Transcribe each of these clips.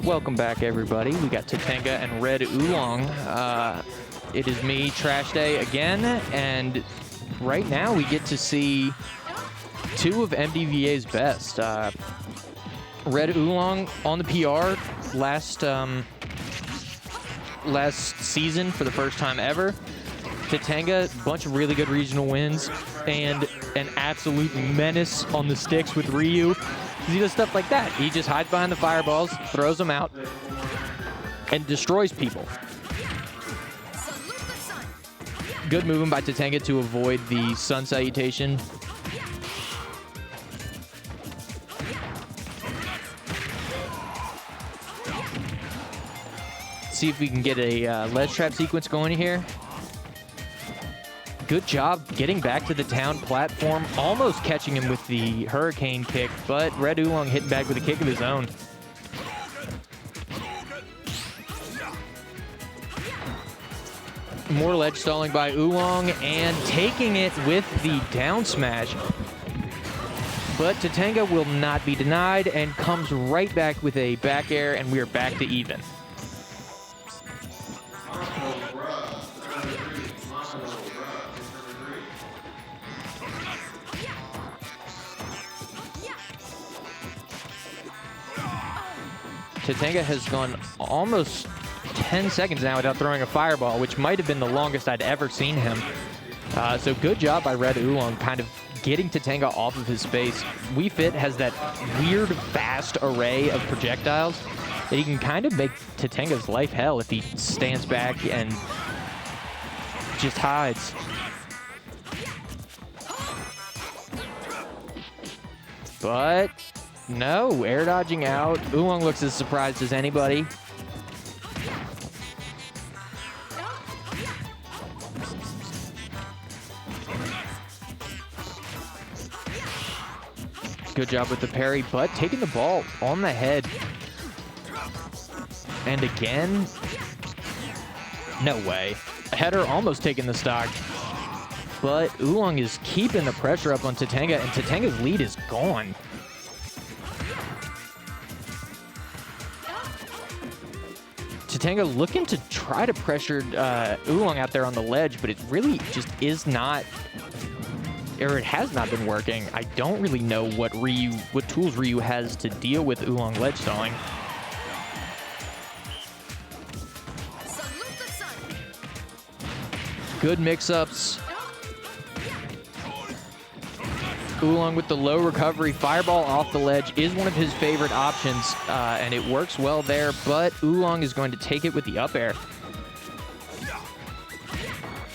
Welcome back, everybody. We got Tenga and Red Oolong. It is me, Trash Day, again, and right now we get to see two of MDVA's best. Red Oolong on the PR last season for the first time ever. Tenga, a bunch of really good regional wins, and an absolute menace on the sticks with Ryu. He does stuff like that. He just hides behind the fireballs, throws them out, and destroys people. Good movement by Tenga to avoid the sun salutation. See if we can get a ledge trap sequence going here. Good job getting back to the town platform, almost catching him with the hurricane kick, but Red Oolong hitting back with a kick of his own. More ledge stalling by Oolong and taking it with the down smash. But Tenga will not be denied and comes right back with a back air, and we are back to even. Tenga has gone almost 10 seconds now without throwing a fireball, which might have been the longest I'd ever seen him. So good job by Red Oolong, kind of getting Tenga off of his space. Wii Fit has that weird, fast array of projectiles that he can kind of make Tenga's life hell if he stands back and just hides. But no, air dodging out. Oolong looks as surprised as anybody. Good job with the parry, but taking the ball on the head. And again, no way. A header almost taking the stock. But Oolong is keeping the pressure up on Tenga, and Tenga's lead is gone. Tenga looking to try to pressure Oolong out there on the ledge, but it really just is not, or it has not been working. I don't really know what tools Ryu has to deal with Oolong ledge stalling. Good mix-ups. Oolong with the low recovery. Fireball off the ledge is one of his favorite options, and it works well there, but Oolong is going to take it with the up air.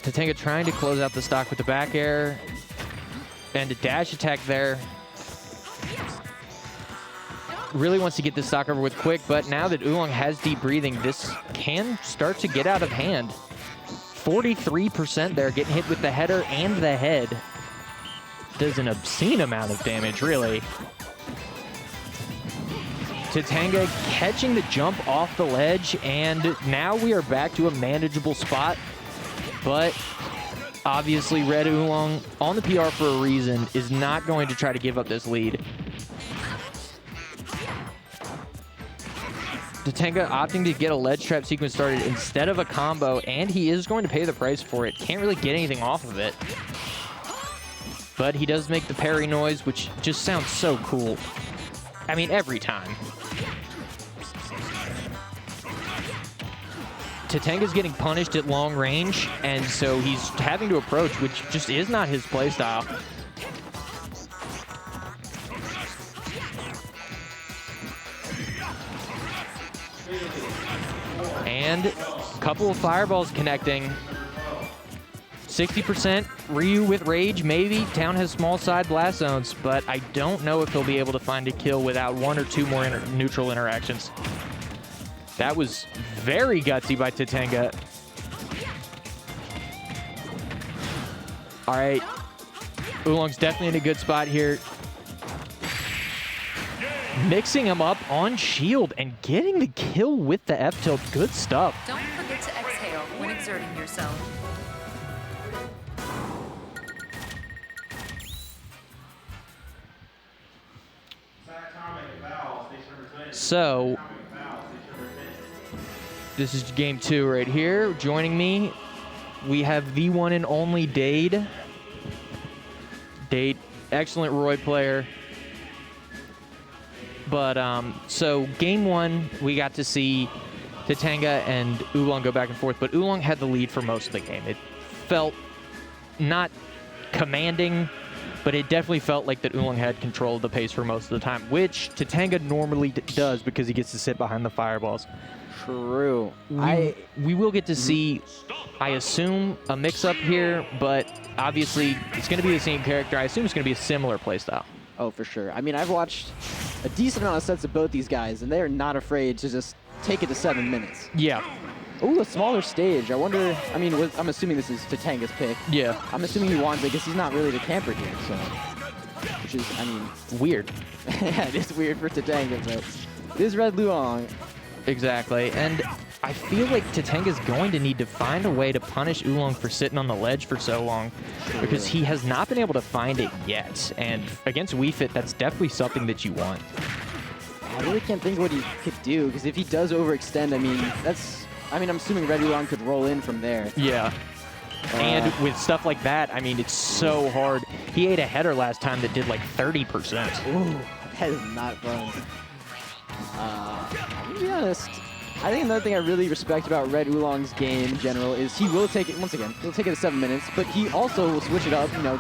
Tenga trying to close out the stock with the back air, and a dash attack there. Really wants to get this stock over with quick, but now that Oolong has deep breathing, this can start to get out of hand. 43% there, getting hit with the header and the head. Does an obscene amount of damage, really. Tenga catching the jump off the ledge, and now we are back to a manageable spot. But obviously, Red Oolong, on the PR for a reason, is not going to try to give up this lead. Tenga opting to get a ledge trap sequence started instead of a combo, and he is going to pay the price for it. Can't really get anything off of it. But he does make the parry noise, which just sounds so cool. I mean, every time. Tenga's getting punished at long range, and so he's having to approach, which just is not his playstyle. And a couple of fireballs connecting. 60% Ryu with rage, maybe. Town has small side blast zones, but I don't know if he'll be able to find a kill without one or two more neutral interactions. That was very gutsy by Tenga. All right, Oolong's definitely in a good spot here. Mixing him up on shield and getting the kill with the F-tilt. Good stuff. Don't forget to exhale when exerting yourself. So This is game 2 right here. Joining me, we have the one and only Dade. Dade, excellent Roy player. But, so game 1, we got to see Tenga and Oolong go back and forth, but Oolong had the lead for most of the game. It felt not commanding, but it definitely felt like that Oolong had control of the pace for most of the time, which Tenga normally does because he gets to sit behind the fireballs. True. We will get to see, I assume, a mix-up here, but obviously it's going to be the same character. I assume it's going to be a similar playstyle. Oh, for sure. I mean, I've watched a decent amount of sets of both these guys, and they are not afraid to just take it to 7 minutes. Yeah. Ooh, a smaller stage. I wonder, I mean, I'm assuming this is Tenga's pick. Yeah. I'm assuming he wants it because he's not really the camper here, so. Which is, I mean. Weird. Yeah, it is weird for Tenga, but it is Red Oolong. Exactly, and I feel like Tenga's going to need to find a way to punish Oolong for sitting on the ledge for so long, because he has not been able to find it yet, and against Wii Fit, that's definitely something that you want. I really can't think what he could do, because if he does overextend, I mean, I'm assuming Red Oolong could roll in from there. Yeah. And with stuff like that, I mean, it's so hard. He ate a header last time that did like 30%. Ooh, that is not fun. To be honest, I think another thing I really respect about Red Oolong's game in general is he will take it, once again, he'll take it to 7 minutes, but he also will switch it up, you know,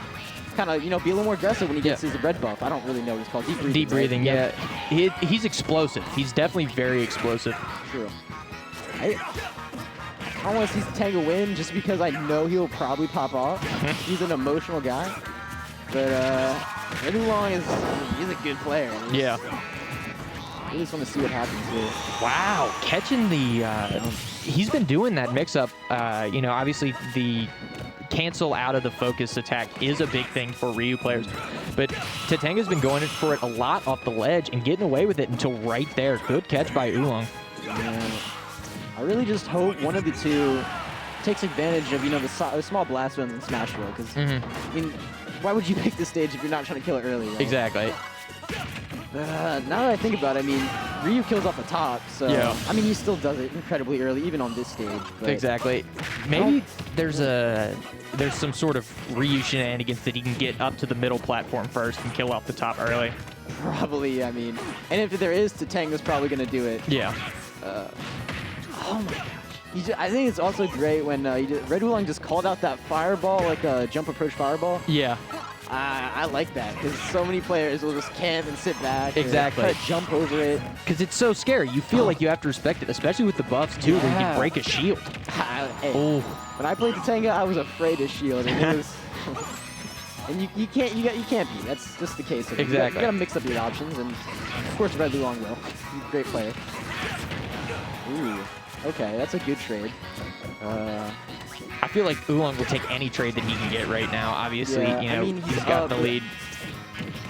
kind of, you know, be a little more aggressive when he gets his red buff. I don't really know what it's called. Deep breathing. Deep breathing, right? yeah. He's explosive. He's definitely very explosive. True. I don't want to see Tenga win just because I know he'll probably pop off. He's an emotional guy. But Red Oolong he's a good player. Yeah. I just want to see what happens here. Wow, catching the, he's been doing that mix-up. You know, obviously the cancel out of the focus attack is a big thing for Ryu players. But Tenga's been going for it a lot off the ledge and getting away with it until right there. Good catch by Oolong. Yeah. I really just hope one of the two takes advantage of, you know, the small blast win and smash roll. Because, I mean, why would you pick this stage if you're not trying to kill it early, right? Exactly. Now that I think about it, I mean, Ryu kills off the top, so yeah. I mean, he still does it incredibly early, even on this stage. But exactly. Maybe there's some sort of Ryu shenanigans that he can get up to the middle platform first and kill off the top early. Probably, I mean, and if there is, Tenga's probably going to do it. Yeah. Oh my gosh. I think it's also great when Red Oolong just called out that fireball, like a jump approach fireball. Yeah. I like that, because so many players will just camp and sit back. Exactly. Try to jump over it. Because it's so scary. You feel like you have to respect it, especially with the buffs, too, where you can break a shield. Hey, oh. When I played Tenga, I was afraid of shield. And it was... and you can't be. That's just the case. Exactly. You gotta mix up your options, and of course Red Oolong will. He's a great player. Ooh. Okay, that's a good trade. I feel like Oolong will take any trade that he can get right now. Obviously, yeah, you know, I mean, he's got the lead.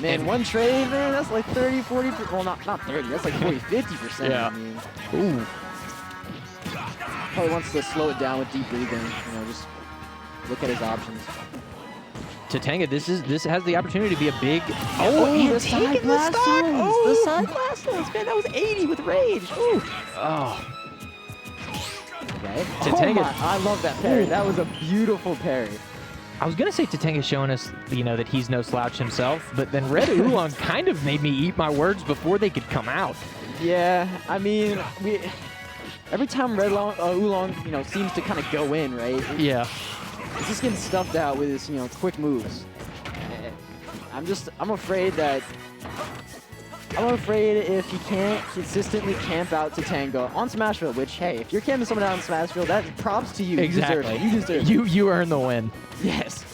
Man, and one trade, man, that's like 30, 40, well, not 30, that's like 40, 50%. Yeah. I mean, ooh. Probably wants to slow it down with deep breathing, you know, just look at his options. Tenga, this has the opportunity to be a big... the side blast zones! The side blast zones! Man, that was 80 with rage! Ooh. Oh. Okay. Tenga. I love that parry. That was a beautiful parry. I was going to say Tenga's showing us, you know, that he's no slouch himself, but then Red Oolong kind of made me eat my words before they could come out. Yeah, I mean, every time Red Oolong, you know, seems to kind of go in, right? Yeah. He's just getting stuffed out with his, you know, quick moves. I'm afraid if he can't consistently camp out to Tenga on Smashville, which, hey, if you're camping someone out on Smashville, that's props to you. Exactly. You deserve it. You earn the win. Yes.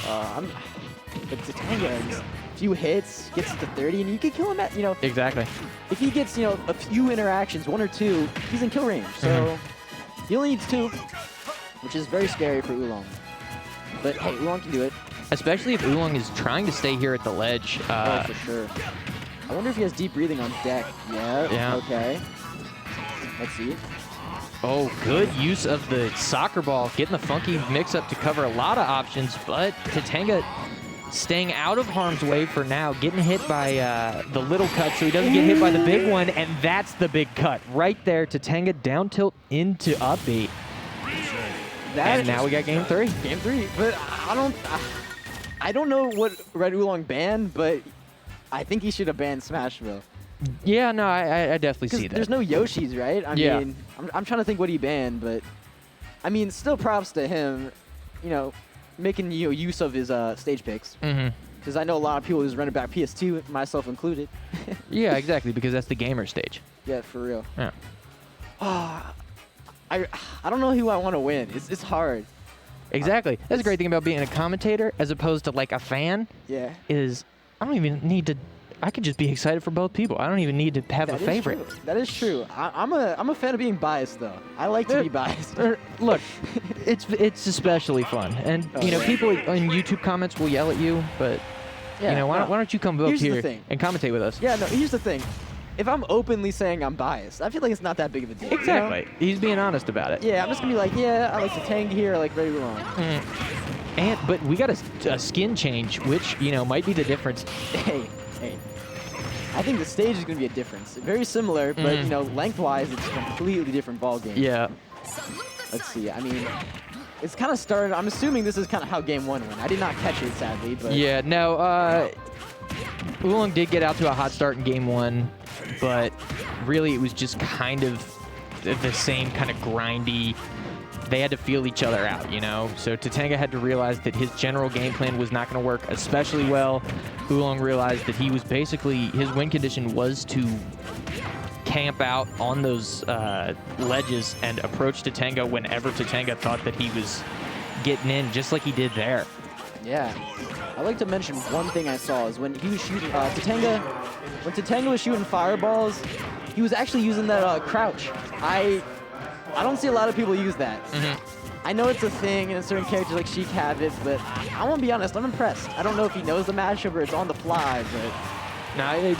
But to Tenga, a few hits, gets it to 30, and you can kill him at, you know. Exactly. If he gets, you know, a few interactions, 1 or 2, he's in kill range. So he only needs 2, which is very scary for Oolong. But hey, Oolong can do it. Especially if Oolong is trying to stay here at the ledge. Oh, for sure. I wonder if he has deep breathing on deck. Yeah. Okay. Let's see. Oh, good use of the soccer ball, getting the funky mix-up to cover a lot of options, but Tenga, staying out of harm's way for now, getting hit by the little cut so he doesn't get hit by the big one, and that's the big cut right there to Tenga down tilt into up B. And now we got game 3. Game 3, but I don't know what Red Oolong banned, but I think he should have banned Smashville. Yeah, no, I definitely see that. There's no Yoshis, right? I mean, I'm trying to think what he banned, but I mean, still props to him, you know, making use of his stage picks. Because I know a lot of people who's running back PS2, myself included. Yeah, exactly, because that's the gamer stage. Yeah, for real. Yeah. I don't know who I want to win. It's hard. Exactly. That's a great thing about being a commentator as opposed to like a fan. Yeah. Is I don't even need to. I could just be excited for both people. I don't even need to have a favorite. True. That is true. I'm a fan of being biased though. I like to be biased. Look, it's especially fun, and you know people in YouTube comments will yell at you, but yeah, you know why don't you come up here and commentate with us? Yeah. No. Here's the thing. If I'm openly saying I'm biased, I feel like it's not that big of a deal. Exactly. You know? He's being honest about it. Yeah, I'm just gonna be like, yeah, I like the Tenga here, I like Red Oolong. But we got a skin change, which might be the difference. Hey, I think the stage is gonna be a difference. Very similar, but lengthwise, it's a completely different ball game. Yeah. Let's see. I mean, it's kind of started. I'm assuming this is kind of how game 1 went. I did not catch it, sadly, but yeah, no. Oolong did get out to a hot start in game 1. But really, it was just kind of the same kind of grindy. They had to feel each other out, So Tenga had to realize that his general game plan was not going to work especially well. Oolong realized that he was basically, his win condition was to camp out on those ledges and approach Tenga whenever Tenga thought that he was getting in, just like he did there. Yeah. I'd like to mention one thing I saw is when he was shooting when Tenga was shooting fireballs, he was actually using that crouch. I don't see a lot of people use that. I know it's a thing, and certain characters like Sheik have it, but I want to be honest, I'm impressed. I don't know if he knows the matchup or it's on the fly, but no,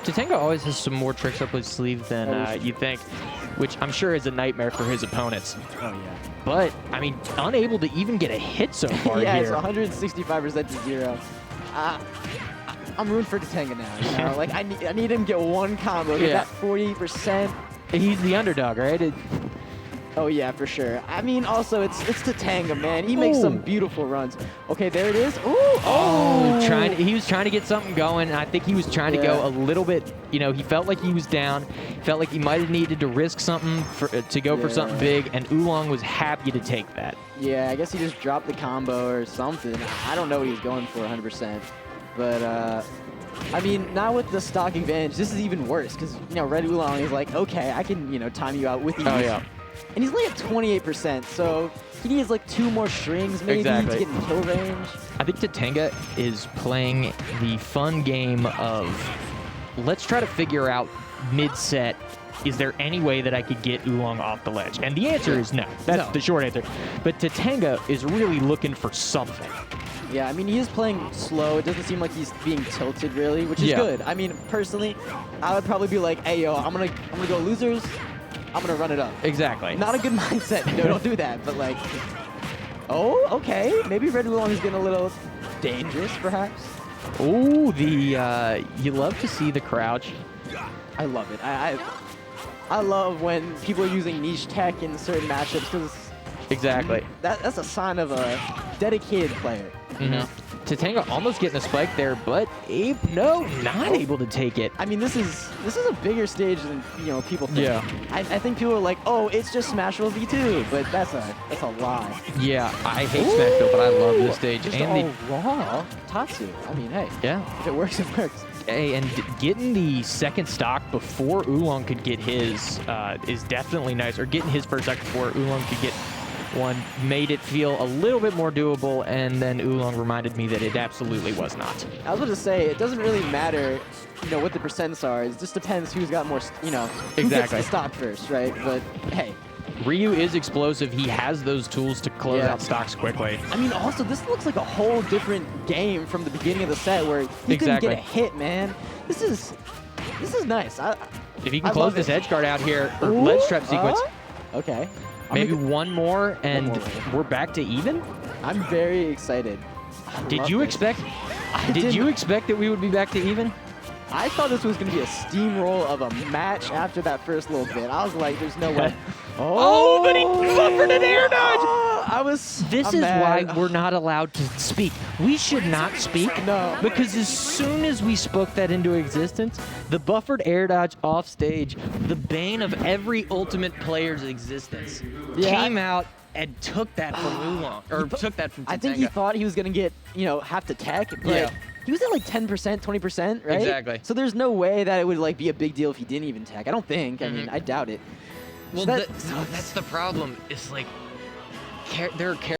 Tenga always has some more tricks up his sleeve than you think, which I'm sure is a nightmare for his opponents. Oh yeah. But I mean, unable to even get a hit so far yeah, here. It's 165% to 0. I'm rooting for Tenga now. Like I need him to get one combo, get that 40%. He's the underdog, right? Oh yeah, for sure. I mean, also it's Tenga, man. He makes some beautiful runs. Okay, there it is. He was trying to get something going. And I think he was trying to go a little bit. He felt like he was down. Felt like he might have needed to risk something to go for something big, and Oolong was happy to take that. Yeah, I guess he just dropped the combo or something. I don't know what he was going for 100%, but. I mean, now with the stock advantage, this is even worse because, Red Oolong is like, okay, I can, time you out with ease. Oh, yeah. And he's only at 28%, so he needs like 2 more strings maybe to get in kill range. I think Tenga is playing the fun game of let's try to figure out mid-set, is there any way that I could get Oolong off the ledge? And the answer is no. That's the short answer. But Tenga is really looking for something. Yeah, I mean, he is playing slow. It doesn't seem like he's being tilted, really, which is good. I mean, personally, I would probably be like, hey, yo, I'm gonna go losers. I'm going to run it up. Exactly. Not a good mindset. Don't do that. But, like, oh, okay. Maybe Red Oolong is getting a little dangerous, perhaps. Oh, you love to see the crouch. I love it. I love when people are using niche tech in certain matchups because that's a sign of a dedicated player. You know? Tenga almost getting a spike there, but not able to take it. I mean, this is a bigger stage than people think. Yeah. I think people are like, oh, it's just Smashville V2, but that's a lie. Yeah, I hate Smashville, but I love this stage. Just and raw Tatsu. I mean, hey. Yeah. If it works, it works. Hey, and getting the second stock before Oolong could get his is definitely nice. Or getting his first stock before Oolong could get one made it feel a little bit more doable, and then Oolong reminded me that it absolutely was not. I was going to say, it doesn't really matter, what the percents are. It just depends who's got more, who gets the stock first, right? But, hey. Ryu is explosive. He has those tools to close out stocks quickly. I mean, also, this looks like a whole different game from the beginning of the set where he couldn't get a hit, man. This is nice. If he can close this edge guard out here, or ledge trap sequence. Okay. Maybe one more, and we're back to even? I'm very excited. Did you expect? Did you expect that we would be back to even? I thought this was going to be a steamroll of a match after that first little bit. I was like, there's no way. Oh, but he buffered an air dodge. This is mad. why we're not allowed to speak. We should not speak. No. Because as soon as we spoke that into existence, the buffered air dodge off stage, the bane of every Ultimate player's existence, came out and took that from Oolong, or took that from Tenga. I think he thought he was going to get, have to tech, but he was at like 10%, 20%, right? Exactly. So there's no way that it would like be a big deal if he didn't even tech. I don't think. I mean, I doubt it. Well, So that's the problem. It's like there are